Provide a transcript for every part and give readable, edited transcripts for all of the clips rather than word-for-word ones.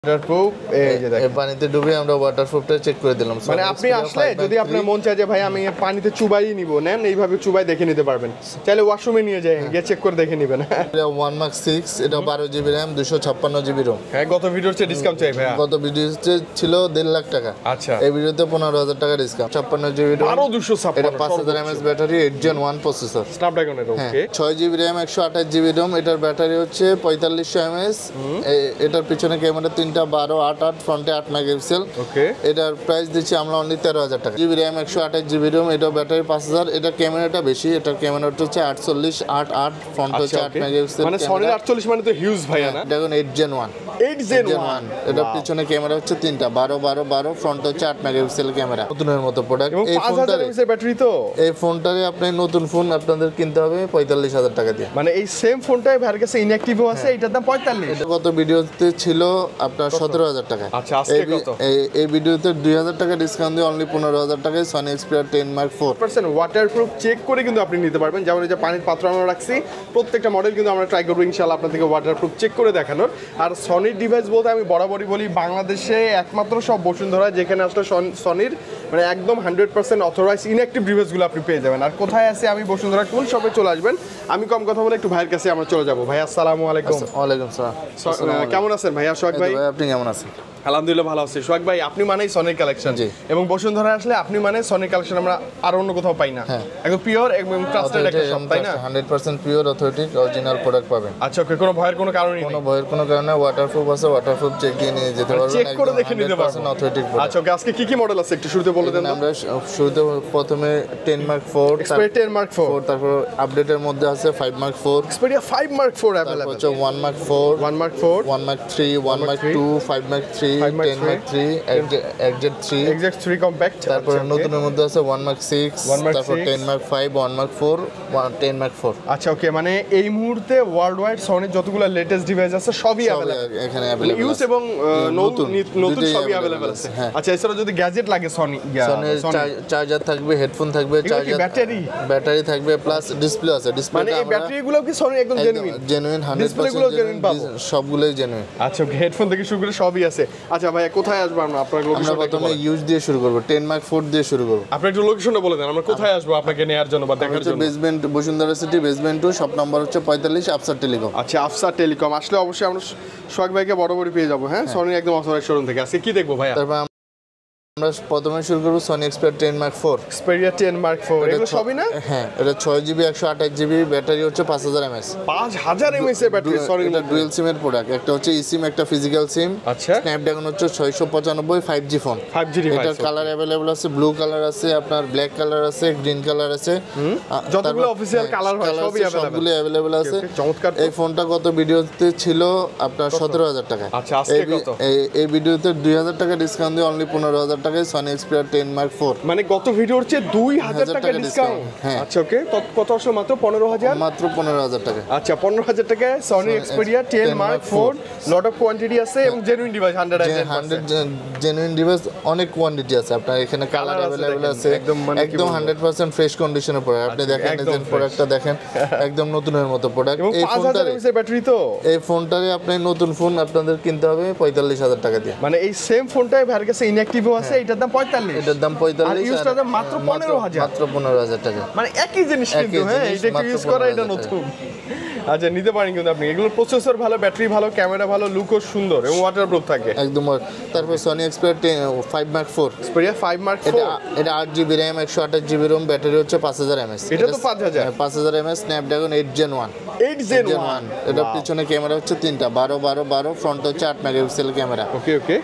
Waterproof এই যে দেখেন পানিতে ডুবিয়ে আমরা ওয়াটারপ্রুফটা চেক করে দিলাম। মানে আপনি আসলে যদি আপনার মন চায় যে ভাই আমি পানিতে চুবাই নিব নেন এইভাবে চুবাই দেখে নিতে পারবেন, চাইলে ওয়াশরুমে নিয়ে যায় গিয়ে চেক করে দেখে নেবেন। এটা 1 Mark 6, এটা 12 জিবি RAM 256 জিবি ROM। হ্যাঁ গত ভিডিওর চেয়ে ডিসকাউন্ট চাই ভাই। গত ভিডিওতে ছিল 1.5 লাখ টাকা, আচ্ছা এই ভিডিওতে 15,000 টাকা ডিসকাউন্ট। 56 জিবি ROM, আরো 256, এটা 5000 mAh ব্যাটারি, 8 Gen 1 প্রসেসর, স্ন্যাপড্রাগনের। ওকে 6 জিবি RAM 128 জিবি ROM, এটার ব্যাটারি হচ্ছে 4500 mAh। এটার পিছনে ক্যামেরা তিনটা 12, 8, 8, ফ্রন্টে 8 মেগাপিক্সেল। ওকে এটার প্রাইস দিচ্ছি আমরা অনলি 13,000 টাকা। জিবি RAM 128 জিবি ROM, এটা ব্যাটারি 5000। এটা ক্যামেরাটা বেশি, এটার ক্যামেরাটা হচ্ছে 48, 8, 8, ফ্রন্ট হচ্ছে 8 মেগাপিক্সেল। মানে সনি 48 মানে তো হিউজ ভাই না? দেখুন 8 Gen 1, 8 Gen 1। এটার পিছনে ক্যামেরা হচ্ছে তিনটা 12, 12, 12, ফ্রন্ট হচ্ছে 8 মেগাপিক্সেল ক্যামেরা। নতুনের মতো প্রোডাক্ট। এবং 5000 mAh এর ব্যাটারি তো। এই ফোনটারে আপনি নতুন ফোন আপনাদের কিনতে হবে 45,000 টাকা দিয়ে। মানে এই সেম ফোনটাই ভাইয়ের কাছে ইনঅ্যাক্টিভও আছে, এটার দাম 45। এটা গত ভিডিওতে ছিল আপনার 17,000 টাকা। আচ্ছা আজকে কত? এই ভিডিওতে 2000 টাকা ডিসকাউন্ট দিয়ে অনলি 15,000 টাকায় Sony Xperia 10 Mark 4 100% waterproof check করে কিন্তু আপনি নিতে পারবেন। যেমন এই যে পানির পাত্র আমরা রাখছি, প্রত্যেকটা মডেল কিন্তু আমরা ট্রাই করবো ইনশাআল্লাহ আপনাদেরকে ওয়াটারপ্রুফ চেক করে দেখানোর। আর সনির ডিভাইস বলতে আমি বরাবরই বলি বাংলাদেশে একমাত্র সব বসুন্ধরা যেখানে আসলে সনির মানে একদম 100% অথরাইজ ইনঅ্যাক্টিভ ডিভাইসগুলো আপনি পেয়ে যাবেন। আর কোথায় আছে আমি বসুন্ধরা কোন শপে চলে আসবেন, আমি কম কথা বলে একটু ভাইয়ের কাছে আমরা চলে যাবো। ভাই আসসালামু আলাইকুম। ওয়ালাইকুম সালাম। কেমন আছেন ভাইয়া? সোহাগ ভাই আপনি কেমন আছেন? আলহামদুলিল্লাহ ভালো আছি। সোহাগ ভাই আপনি মানেই সনির কালেকশন, এবং বসুন্ধরা আসলে আপনি মানে সনির কালেকশন আমরা আর অন্য কোথাও পাই না। একদম পিওর এবং ট্রাস্টেড একটা শপ, তাই না? 100% পিওর অথেন্টিক অরিজিনাল প্রোডাক্ট পাবেন। আচ্ছা ওকে, কোনো ভয়ের কোনো কারণই নেই। কোনো ভয়ের কোনো কারণে ওয়াটারপ্রুফ আছে, ওয়াটারপ্রুফ চেক দিয়ে নিয়ে যেতে পারবেন, চেক করে দেখে নিতে পারবেন অথেন্টিক। আচ্ছা ওকে, আজকে কি কি মডেল আছে একটু শুরুতে বলে দেন। আমরা শুরুতে প্রথমে 10 Mark 4, এক্সপেরিয়া 10 Mark 4, তারপর আপডেটের মধ্যে আছে 5 Mark 4, এক্সপেরিয়া 5 Mark 4 अवेलेबल হচ্ছে 1 Mark 4, 1 Mark 4, 1 Mark 3, 1 Mark 2, 5 Mark 3, 10 Mark 3, Exit 3, Exit 3 compact. তারপর নতুনের মধ্যে আছে 1 Mark 6, 1 Mark তারপর 6, 10 Mark 5, 1 Mark 4, 10 Mark 4। আচ্ছা ওকে, মানে এই মুহূর্তে ওয়ার্ল্ড ওয়াইড সনির যতগুলো লেটেস্ট ডিভাইস আছে সবই अवेलेबल এখানে अवेलेबल ইউজ আছে, এবং নতুন দুটোই সবই available अवेलेबल আছে। হ্যাঁ। আচ্ছা এছাড়া যদি গ্যাজেট লাগে সনির চার্জার থাকবে, হেডফোন থাকবে, চার্জার ব্যাটারি থাকবে, প্লাস ডিসপ্লে আছে। ডিসপ্লে মানে এই ব্যাটারিগুলো কি সনির একদম জেনুইন 100% জেনুইন পাবো, সবগুলোই জেনুইন। আচ্ছা ওকে, হেডফোন থেকে শুরু করে সবই আছে। আচ্ছা ভাই কোথায় আসবো আমরা? আপনার আমরা লোকেশনটা প্রথমে ইউজ দিয়ে শুরু করব, 10 Mark 4 দিয়ে শুরু করব। আপনি একটু লোকেশনটা বলে দেন, আমরা কোথায় আসবো আপনাকে নেয়ার জন্য বা দেখার জন্য? Basement, Bashundhara city basement 2, shop number হচ্ছে 45, আফসার টেলিকম। আচ্ছা আফসার টেলিকম আসলে অবশ্যই আমরা সোহাগ ভাইকে বরাবরই পেয়ে যাবো। হ্যাঁ সনির একদম অথরাইজ শোরুম থেকে। আজকে কি দেখবো ভাইয়া? তারপর আমরা প্রথমে শুরু করব Sony Xperia 10 Mark 4। Xperia 10 Mark 4 এগুলো সবই না? হ্যাঁ, এটা 6 জিবি 128 জিবি, ব্যাটারি হচ্ছে 5000 mAh। 5000 mAh এর ব্যাটারি সরি। এটা ডুয়াল সিমের প্রোডাক্ট, একটা হচ্ছে eSIM, একটা ফিজিক্যাল সিম। আচ্ছা স্ন্যাপড্রাগন হচ্ছে 695 5G ফোন। 5G device. এটার কালার अवेलेबल আছে, ব্লু কালার আছে, আপনার ব্ল্যাক কালার আছে, গ্রিন কালার আছে, যতগুলো অফিশিয়াল কালার হয় সবই সবগুলো अवेलेबल আছে। চমৎকার। এই ফোনটা গত ভিডিওতে ছিল আপনার 17,000 টাকা। আচ্ছা আজকে কত? এই ভিডিওতে 2000 টাকা ডিসকাউন্ট দিয়ে অনলি 15,000 টাকায় সনি এক্সপিরিয়া 10 Mark 4। মানে গত ভিডিওর চেয়ে 2000 টাকা ডিসকাউন্ট। হ্যাঁ আচ্ছা ওকে, কত আসলে মাত্র 15,000? মাত্র 15,000 টাকা। আচ্ছা 15,000 টাকায় Sony Xperia 10 Mark 4, lot of quantity আছে এবং জেনুইন ডিভাইস 100% জেনুইন ডিভাইস, অনেক কোয়ান্টিটি আছে আপনার এখানে, কালার अवेलेबल আছে, একদম 100% ফ্রেশ কন্ডিশনের প্রোডাক্ট। আপনি দেখেন এই যে প্রোডাক্টটা দেখেন, একদম নতুনের মতো প্রোডাক্ট। এই 5000 mAh এর ব্যাটারি তো। এই ফোনটারে আপনি নতুন ফোন আপনাদের কিনতে হবে 45,000 টাকা দিয়ে। মানে এই সেম ফোনটাই ভাইয়ের কাছে ইনঅ্যাক্টিভও আছে, এটার দাম 45। এটার দাম 45 আর ইউজটা দাম মাত্র 15,000। মাত্র 15,000 টাকা। মানে একই জিনিস কিন্তু, হ্যাঁ এটা একটু ইউজ করা, এটা নতুন। আচ্ছা নিতে পারেন কিন্তু আপনি। এগুলোর প্রসেসর ভালো, ব্যাটারি ভালো, ক্যামেরা ভালো, লুকও সুন্দর এবং ওয়াটারপ্রুফ থাকে একদম। তারপর Sony Xperia 5 Mark 4, Xperia 5 Mark 4। এটা 8 GB RAM 128 GB ROM, battery হচ্ছে 5000 mAh। এটা তো 5000 mAh, স্ন্যাপড্রাগন 8 Gen 1। 8 Gen 1। এটা পিছনে ক্যামেরা হচ্ছে তিনটা 12, 12, 12, ফ্রন্ট হচ্ছে 8 মেগাপিক্সেল ক্যামেরা। ওকে ওকে,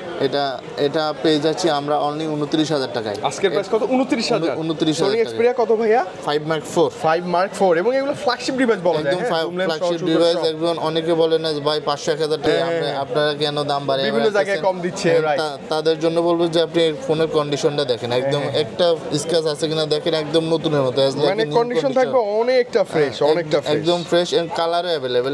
এটা পেয়ে যাচ্ছি আমরা অনলি 29,000 টাকায়। আজকের প্রাইস কত? 29,000। 29,000 সনি এক্সপেরিয়া কত ভাইয়া? 5 Mark 4। 5 Mark 4 এবং এগুলো ফ্ল্যাগশিপ ডিভাইস বলা যায়। একদম ফ্ল্যাগশিপ ডিভাইস। একদম অনেকে বলে না ভাই 500-1000 টাকা আপনারা কেন দাম বাড়ায়, বিভিন্ন জায়গায় কম দিচ্ছে, রাইট। তাদের জন্য বলবো যে আপনি ফোনের কন্ডিশনটা দেখেন, একদম একটা স্ক্র্যাচ আছে কিনা দেখেন, একদম নতুনের মতো। মানে কন্ডিশন থাকবে অনেকটা ফ্রেশ, অনেকটা ফ্রেশ, একদম ফ্রেশ। এন্ড কালারও अवेलेबल,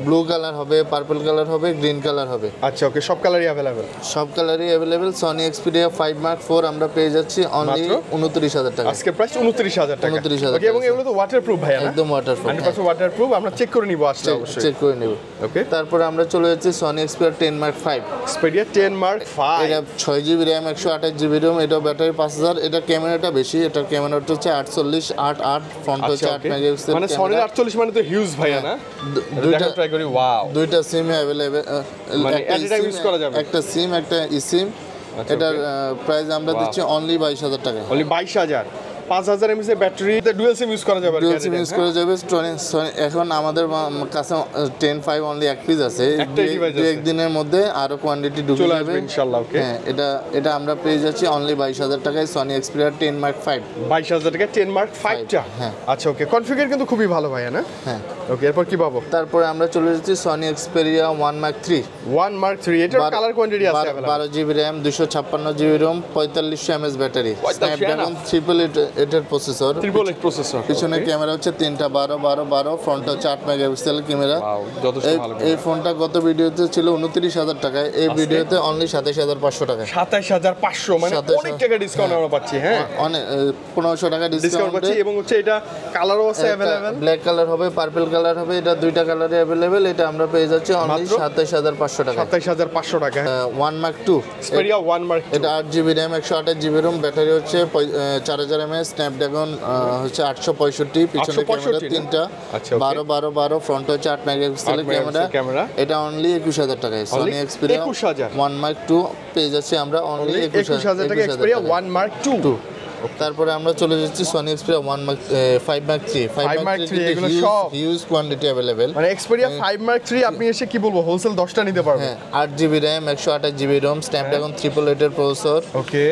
ব্লু কালার হবে, পার্পল কালার হবে, গ্রিন কালার হবে। আচ্ছা ওকে, সব কালারই अवेलेबल। সব কালারই अवेलेबल। সনি এক্সপিরিয়া 5 Mark 4 আমরা পেয়ে যাচ্ছি অনলি 29,000 টাকা। আজকে প্রাইস 29,000 টাকা। 29,000 ওকে, এবং এগুলো তো ওয়াটারপ্রুফ ভাই না? একদম ওয়াটারপ্রুফ। 100% ওয়াটারপ্রুফ। আমরা চেক করে নিব আসলে অবশ্যই চেক করে নেব। ওকে, তারপরে আমরা চলে যাচ্ছি Sony Xperia 10 mark 5। Xperia 10 mark 5, এটা 6GB RAM 128GB ROM, এটা ব্যাটারি 5000, এটা ক্যামেরাটা বেশি, এটা ক্যামেরাটা হচ্ছে 48-8 ফ্রন্ট হচ্ছে 8 মেগাপিক্সেল, মানে সনির 48 মানে তো হিউজ ভাইয়া না? দুইটা ট্রাই করি, ওয়াও, দুইটা সিম अवेलेबल, মানে এট টাইম ইউজ করা যাবে, একটা সিম একটা ই সিম। এটার প্রাইস আমরা দিচ্ছি অনলি 22000 টাকা, অনলি 22000, 5000 mAh এর ব্যাটারি, ডুয়াল সিম ইউজ করা যাবে, ডুয়াল সিম ইউজ করা যাবে। এখন আমাদের কাছে 10.5 অনলি এক পিস আছে, একদিনের মধ্যে আরো কোয়ান্টিটি ঢুকে যাবে ইনশাআল্লাহ। ওকে, হ্যাঁ, এটা আমরা পেয়ে যাচ্ছি অনলি 22000 টাকায় সনি এক্সপিরিয়া 10 মার্ক 5। 22000 টাকা 10 মার্ক 5টা। হ্যাঁ, আচ্ছা ওকে, কনফিগার কিন্তু খুবই ভালো ভাইয়া না? হ্যাঁ। ওকে, এরপর কি পাবো? তারপরে আমরা চলে যাচ্ছি সনি এক্সপিরিয়া 1 মার্ক 3। 1 মার্ক 3, এটার কালার কোয়ান্টিটি আছে available, 12GB RAM 256GB ROM 4500 mAh battery, Snapdragon 888 processor, triple eight processor, পিছনে ক্যামেরা হচ্ছে 3টা 12-12-12, ফ্রন্ট হচ্ছে 8 মেগাপিক্সেল ক্যামেরা। যথেষ্ট ভালো। এই ফোনটা গত ভিডিওতে ছিল 29000 টাকায়, এই ভিডিওতে অনলি 27500 টাকা, 27500, মানে অনেক টাকা ডিসকাউন্ট আমরা পাচ্ছি। হ্যাঁ, অনেক 1500 টাকা ডিসকাউন্ট পাচ্ছি, এবং হচ্ছে এটা কালারও আছে अवेलेबल, ব্ল্যাক কালার হবে, পার্পল কালার হবে, এটা দুইটা কালারে अवेलेबल। এটা আমরা পেয়ে যাচ্ছি অনলি 27500 টাকা, 27500 টাকা। 1 মার্ক 2 এক্সপেরিয়া 1 মার্ক 2, এটা 8GB RAM 128GB ROM, battery হচ্ছে 4000 mAh, স্ন্যাপড্রাগন হচ্ছে 865, পিছনে ক্যামেরা 3টা 12-12-12, ফ্রন্ট হচ্ছে 8 মেগাপিক্সেল ক্যামেরা। এটা অনলি 21000 টাকায় সনি এক্সপিরিয়া 21000 1 মার্ক 2 পেয়ে যাচ্ছি আমরা অনলি 21000 টাকা এক্সপেরিয়া 1 মার্ক 2। তারপরে আমরা চলে যাচ্ছি sony xperia 1 mark 5 mark 3 5 mark 3 এগুলো সব হিউজ কোয়ান্টিটি अवेलेबल মানে xperia 5 mark 3 আপনি এসে কি বলবো হোলসেল 10টা নিতে পারবেন। হ্যাঁ 8GB RAM 128GB ROM Snapdragon 888 এর প্রসেসর। ওকে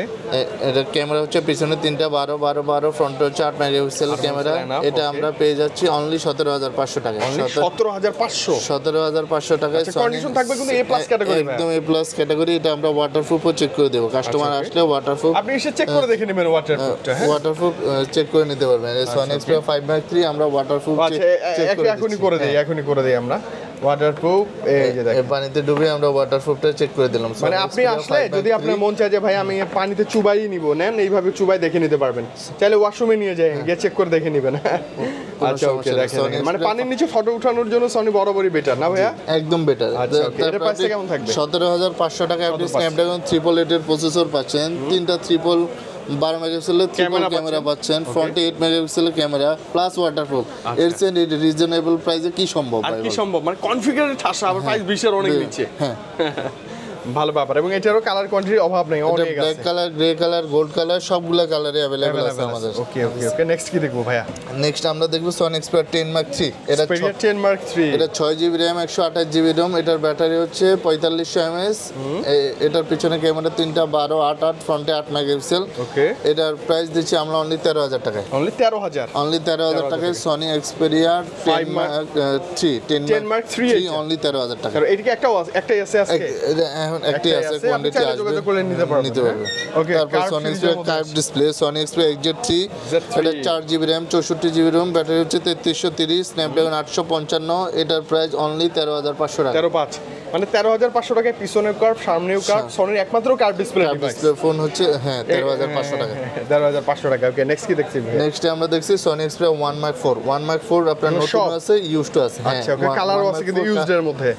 এটা ক্যামেরা হচ্ছে পিছনে 3টা 12-12-12 ফ্রন্ট হচ্ছে 8 মেগাপিক্সেল ক্যামেরা। এটা আমরা পেয়ে যাচ্ছি অনলি 17500 টাকা। 17500 টাকায় কন্ডিশন থাকবে কিন্তু A+ ক্যাটাগরি একদম A+ ক্যাটাগরি। এটা আমরা ওয়াটারপ্রুফও চেক করে দেব, কাস্টমার আসলে ওয়াটারপ্রুফ আপনি এসে চেক করে দেখে নেবেন ওয়াটারপ্রুফ চেক করে নিতে পারবেন। sony xperia 5 mark 3 আমরা ওয়াটারপ্রুফ চেক করে এখনই করে দেই আমরা ওয়াটারপ্রুফ। এই যে দেখেন পানিতে ডুবে আমরা ওয়াটারপ্রুফটা চেক করে দিলাম। মানে আপনি আসলে যদি আপনার মন চায় যে ভাই আমি পানিতে চুবাই নিব, নেন এইভাবে চুবাই দেখে নিতে পারবেন। চাইলে ওয়াশরুমে নিয়ে যায় গিয়ে চেক করে দেখে নেবেন। আচ্ছা ওকে দেখেন মানে পানির নিচে ফটো ওঠানোর জন্য সনি বরাবরই বেটার না ভাইয়া? একদম বেটার। এর প্রাইস কেমন থাকবে? 17500 টাকায় আপনি স্ন্যাপড্রাগন 888 এর প্রসেসর পাচ্ছেন, তিনটা 12 মেগাপিক্সেলের ট্রিপল ক্যামেরা পাচ্ছেন, ফ্রন্টে 8 মেগাপিক্সেলের ক্যামেরা প্লাস ওয়াটারপ্রুফ। এর চেয়ে রিজনেবল প্রাইসে কি সম্ভব ভাই? কি সম্ভব মানে কনফিগারের ঠাসা আবার প্রাইস 20 এর অনেক নিচে। হ্যাঁ ভালো ব্যাপার। এবং এটারও কালার কোয়ান্টিটির অভাব নেই, অনেক আছে। Black colour, grey colour, gold colour সবগুলা কালারে अवेलेबल আছে আমাদের। ওকে ওকে ওকে নেক্সট কি দেখবো ভাইয়া? নেক্সট আমরা দেখব sony xperia 10 mark 3। এটা 10 mark 3 এটা 6GB RAM 128GB ROM, এটার ব্যাটারি হচ্ছে 4500 mAh। এটার পিছনে ক্যামেরা 3টা 12-8 ফ্রন্টে 8 মেগাপিক্সেল। ওকে এটার প্রাইস দিচ্ছি আমরা অনলি 13000 টাকায়। অনলি 13000 অনলি 13000 টাকায় sony xperia 10 mark 3 অনলি 13000 টাকা। আর এদিকে একটাই আছে আজকে, এখন একটাই আছে, কোয়ান্টিটি আসবে যোগাযোগ করে নিতে পারবেন। ওকে তারপর sony xperia curve display, sony xperia XZ3 এটা 4GB RAM 64GB ROM, battery হচ্ছে 3330, স্ন্যাপড্রাগন 855। এটার প্রাইস অনলি 13500 টাকা। 135 মানে 13500 টাকায় পিছনের কার্ভ সামনেও কার্ভ, সনির একমাত্র কার্ভ ডিসপ্লে ফোন হচ্ছে। হ্যাঁ 13500 টাকা। 13500 টাকা। ওকে নেক্সট কি দেখছি? নেক্সট আমরা দেখছি sony xperia 1 mark 4। 1 mark 4 আপনার নতুন আছে, ইউজড আছে। হ্যাঁ আচ্ছা ওকে কালারও আছে কিন্তু ইউজড এর মধ্যে।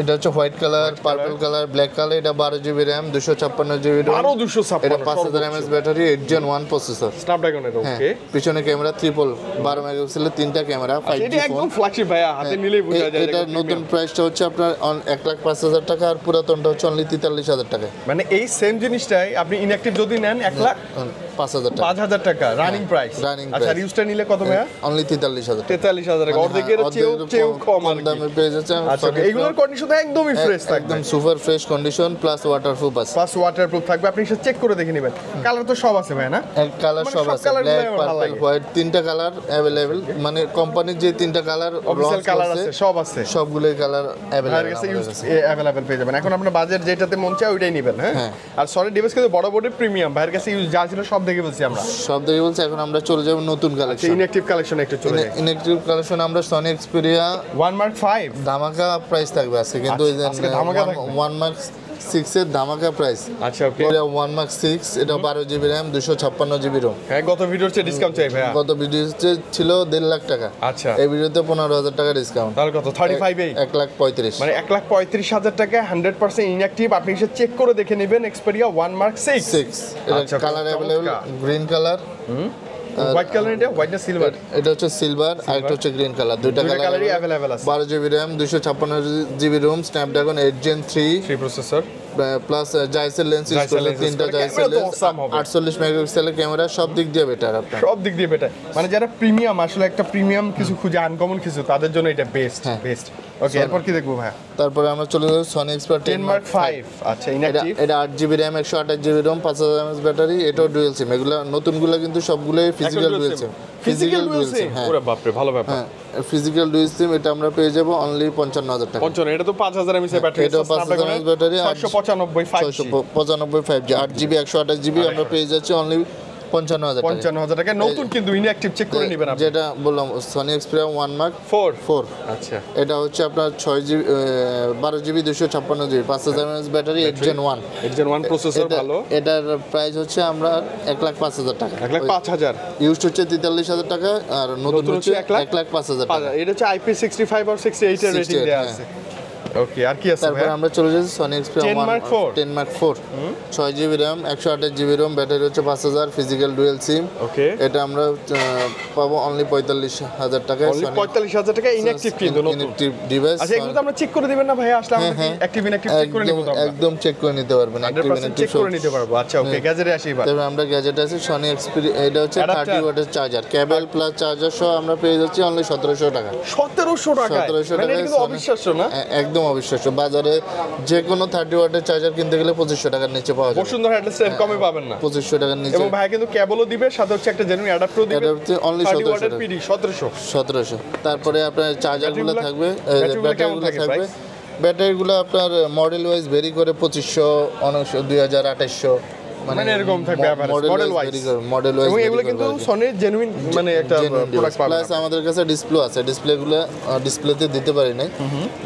এটা হচ্ছে white colour, purple colour, black colour. এটা 12GB RAM 256GB ROM, আরো 256 এটা 5000 mAh ব্যাটারি, 8 Gen 1 প্রসেসর, স্ন্যাপড্রাগনের। ওকে পিছনে ক্যামেরা ট্রিপল 12 মেগাপিক্সেলের তিনটা ক্যামেরা, 5G এটা একদম ফ্ল্যাগশিপ ভাইয়া, হাতে নিলেই বোঝা যায়। এটার নতুন প্রাইসটা হচ্ছে আপনার 1,05,000 টাকা, আর পুরাতনটা হচ্ছে অনলি 43,000 টাকা। মানে এই সেম জিনিসটাই আপনি ইনঅ্যাকটিভ যদি নেন 1,05,000 টাকা, 5000 টাকা রানিং প্রাইস। আচ্ছা রিউজটা নিলে কত ভাইয়া? অনলি 43,000 টাকা। 43,000 টাকা, অর্ধেকের চেয়েও কম আর দামে পেয়ে যাচ্ছে। আচ্ছা এইগুলোর কন্ডিশন তো একদমই ফ্রেশ থাকবে, একদম super fresh condition plus waterproof আছে। প্লাস ওয়াটারপ্রুফ থাকবে। আপনি সেটা চেক করে দেখে নেবেন। কালার তো সব আছে ভাই না? কালার সব আছে, ব্ল্যাক, পার্পল, হোয়াইট, তিনটা কালার अवेलेबल। মানে কোম্পানির যে তিনটা কালার অফিশিয়াল কালার আছে, সব আছে, সবগুলোই কালার अवेलेबल পেয়ে যাবেন। এখন আপনার বাজেট যেটাতে মন চায় ওইটাই নেবেন। হ্যাঁ আর সনি ডিভাইস কিন্তু বড় বড় প্রিমিয়াম, ভাইয়ের কাছে ইউজ যা ছিল সব দেখে বলছি আমরা, সব দেখে বলছি। এখন আমরা চলে যাব নতুন কালেকশন, ইনঅ্যাকটিভ কালেকশন একটু চলে যাই। ইনঅ্যাকটিভ কালেকশন আমরা sony xperia 1 mark 5 ধামাকা প্রাইস থাকবে আজকে, কিন্তু আজকে ধামাকা থাকবে। 1 mark 6 এর ধামাকা প্রাইস। আচ্ছা ওকে। এটা 1 মার্ক 6, এটা 12 জিবি RAM 256 জিবি ROM। হ্যাঁ গত ভিডিওর চেয়ে ডিসকাউন্ট চাই ভাইয়া। গত ভিডিওতে ছিল 1.5 লাখ টাকা। আচ্ছা এই ভিডিওতে 15,000 টাকা ডিসকাউন্ট। তাহলে কত 35 এই 1,35,000 মানে 1,35,000 টাকা 100% ইনঅ্যাক্টিভ। আপনি এসে চেক করে দেখে নেবেন Xperia 1 Mark 6। এটা colour available green colour. White colour, এটা হোয়াইট না সিলভার? এটা হচ্ছে সিলভার আর এটা হচ্ছে গ্রিন কালার। দুইটা কালারই अवेलेबल আছে। 12 GB RAM 256 GB ROM, Snapdragon 8 Gen 3 processor plus জাইসেল lens use করলে, তিনটা জাইসেল লেন্স, 48 মেগাপিক্সেলের ক্যামেরা, সব দিক দিয়ে বেটার আপনার। সব দিক দিয়ে বেটার, মানে যারা প্রিমিয়াম আসলে একটা প্রিমিয়াম কিছু খুঁজে, আনকমন কিছু, তাদের জন্য এটা বেস্ট বেস্ট। ওকে এরপর কি দেখবো ভাই? তারপরে আমরা চলে যাব সনি এক্সপার 10 Mark 5। আচ্ছা ইনঅ্যাক্টিভ। এটা 8 GB RAM 128 GB ROM 5000 mAh battery, এটাও ডুয়াল সিম। এগুলা নতুনগুলা কিন্তু সবগুলোই physical dual SIM. Physical dual SIM, ওরে বাপ রে ভালো ব্যাপার। হ্যাঁ ফিজিক্যাল ডুয়াল সিম, এটা আমরা পেয়ে যাব অনলি 55,000 টাকা। 55, এটা তো 5000 mAh ব্যাটারি। এটা 5000 mAh battery, 695 5G 5G 8 GB 128 GB আমরা পেয়ে যাচ্ছি অনলি 55,000 টাকা। 55,000 টাকা নতুন, কিন্তু ইনঅ্যাক্টিভ চেক করে নেবেন আপনি। যেটা বললাম সনি এক্সপেরিয়া 1 মার্ক 4। আচ্ছা এটা হচ্ছে আপনার 6 GB 12 GB 256 GB 5000 mAh battery 8 Gen 1। 8 Gen 1 processor ভালো। এটার প্রাইস হচ্ছে আমরা 1,05,000 টাকা। 1,05,000 ইউজড হচ্ছে 43,000 টাকা আর নতুন হচ্ছে 1,05,000 টাকা। এটা হচ্ছে IP65 আর 68 এর রেটিং দেয়া আছে। ওকে আর কি আছে ভাই? তারপর আমরা চলে যাচ্ছি Sony Xperia 10 Mark 4। 10 Mark 4 6 GB RAM 128 GB ROM, battery হচ্ছে 5000, ফিজিক্যাল ডুয়াল সিম। ওকে এটা আমরা পাবো অনলি 45,000 টাকায়। অনলি 45,000 টাকা ইনঅ্যাক্টিভ, কিন্তু নতুন ইনঅ্যাক্টিভ ডিভাইস। আচ্ছা এগুলো তো আমরা চেক করে দিবেন না ভাই? আসলে আমরা কি অ্যাক্টিভ ইনঅ্যাক্টিভ চেক করে নিব তো? একদম চেক করে নিতে পারবেন, অ্যাক্টিভ 100% ইনঅ্যাক্টিভ চেক করে নিতে পারবো। আচ্ছা ওকে গ্যাজেটে আসি এবার। তবে আমরা গ্যাজেট আছে সনি এক্সপেরিয়া, এটা হচ্ছে 30 ওয়াটের চার্জার, কেবল প্লাস চার্জার সহ আমরা পেয়ে যাচ্ছি অনলি 1700 টাকা। 1700 টাকা, 1700 মানে টাকা এটা কিন্তু অবিশ্বাস্য না? একদম অবিশ্বাস্য। বাজারে যে কোনো 30 ওয়াটের চার্জার কিনতে গেলে 2500 টাকার নিচে পাওয়া যায়। বসুন্ধরা অ্যাটলিস্ট এর কমে পাবেন না। 2500 টাকার নিচে। এবং ভাই কিন্তু কেবলও দিবে, সাথে হচ্ছে একটা জেনুইন অ্যাডাপ্টারও দিবে। এটা হচ্ছে অনলি 30 ওয়াটের 1700 পিডি 1700। তারপরে আপনার চার্জারগুলো থাকবে, ব্যাটারিগুলো কেমন ব্যাটারিগুলো থাকে থাকবে। প্রাইস? ব্যাটারিগুলো আপনার মডেল ওয়াইজ ভেরি করে 2500, 2000, 2800 মানে এরকম থাকবে average model wise. Model wise এবং এগুলো কিন্তু সনির জেনুইন মানে একটা প্রোডাক্ট পাবেন। প্লাস আমাদের কাছে ডিসপ্লে আছে, ডিসপ্লেগুলো ডিসপ্লেতে দিতে পারি নাই।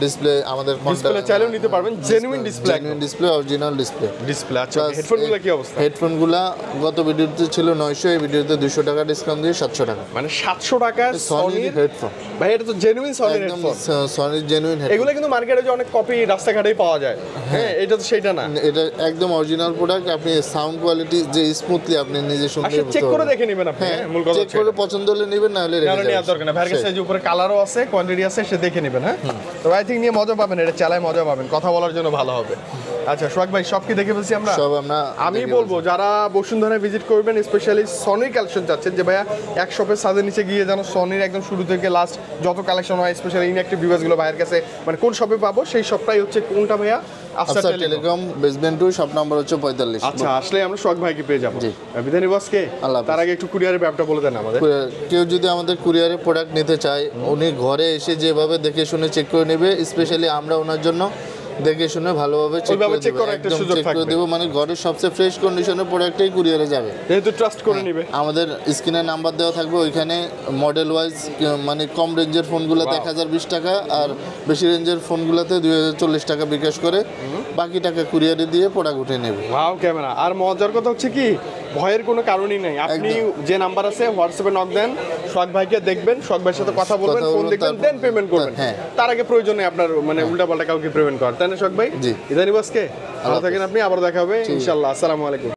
ডিসপ্লে আমাদের ডিসপ্লে চাইলেও নিতে পারবেন, genuine display, genuine display, original display display. আচ্ছা হেডফোনগুলো কি অবস্থা? হেডফোনগুলো গত ভিডিওতে ছিল 900, এই ভিডিওতে 200 টাকা ডিসকাউন্ট দিয়ে 700 টাকা। মানে 700 টাকা সনির হেডফোন ভাই, এটা তো জেনুইন সনির হেডফোন। সনির জেনুইন হেডফোন। এগুলো কিন্তু মার্কেটে যে অনেক কপি রাস্তাঘাটেই পাওয়া যায়, হ্যাঁ এটা তো সেটা না। এটা একদম অরিজিনাল প্রোডাক্ট। আপনি সাউন্ড কোয়ালিটি যে স্মুথলি আপনি নিজে শুনতে আচ্ছা চেক করে দেখে নেবেন আপনি। হ্যাঁ মূল কথা চেক করে পছন্দ হলে নেবেন, না হলে রেখে নেওয়ার যাবেন। দরকার না। ভাইয়ের কাছে যে উপরে কালারও আছে, কোয়ান্টিটি আছে, সে দেখে নেবেন। হ্যাঁ তো আই থিঙ্ক নিয়ে মজা পাবেন, এটা চালায় মজা পাবেন, কথা বলার জন্য ভালো হবে। আচ্ছা সোহাগ ভাই সব কি দেখে ফেলছি আমরা? সব আমরা আমি বলবো যারা বসুন্ধরা ভিজিট করবেন, স্পেশালি সনির কালেকশন চাচ্ছেন, যে ভাইয়া এক শপের ছাদের নিচে গিয়ে যেন সনির একদম শুরু থেকে লাস্ট যত কালেকশন হয়, স্পেশালি ইনঅ্যাক্টিভ ডিভাইসগুলো ভাইয়ের কাছে, মানে কোন শপে পাবো সেই শপটাই হচ্ছে কোনটা ভাইয়া? Afsar telecom basement 2, shop number হচ্ছে 45। আচ্ছা আসলে আমরা সোহাগ ভাইকে পেয়ে যাবো। জি বিধানী বসকে। তার আগে একটু কুরিয়ারের ব্যাপারটা বলে দেন আমাদের। কেউ যদি আমাদের কুরিয়ারে প্রোডাক্ট নিতে চায়, উনি ঘরে এসে যেভাবে দেখে শুনে চেক করে নেবে, স্পেশালি আমরা ওনার জন্য দেখে শুনে ভালোভাবে চেক করে দেবো। মানে ঘরের সবচেয়ে ফ্রেশ কন্ডিশনের প্রোডাক্টটাই কুরিয়ারে যাবে, যেহেতু ট্রাস্ট করে নেবে। আমাদের স্ক্রিনে নাম্বার দেওয়া থাকবে, ওইখানে মডেল ওয়াইজ মানে কম রেঞ্জের ফোনগুলোতে 1020 টাকা আর বেশি রেঞ্জের ফোনগুলোতে 2040 টাকা বিকাশ করে বাকি টাকা কুরিয়ারে দিয়ে প্রোডাক্ট উঠে নেবে। Wow camera. আর মজার কথা হচ্ছে কি, ভয়ের কোনো কারণই নাই। আপনি যে নাম্বার আছে হোয়াটসঅ্যাপে নক দেন, সোহাগ ভাইকে দেখবেন, সোহাগ ভাইয়ের সাথে কথা বলবেন, ফোন দেখবেন, দেন পেমেন্ট করবেন। তার আগে প্রয়োজনে আপনার মানে উল্টাপাল্টা কাউকে পেমেন্ট করার, তাই না সোহাগ ভাই? জি। ইদানি বসকে ভালো থাকেন আপনি, আবার দেখা হবে ইনশাআল্লাহ। আসসালামু আলাইকুম।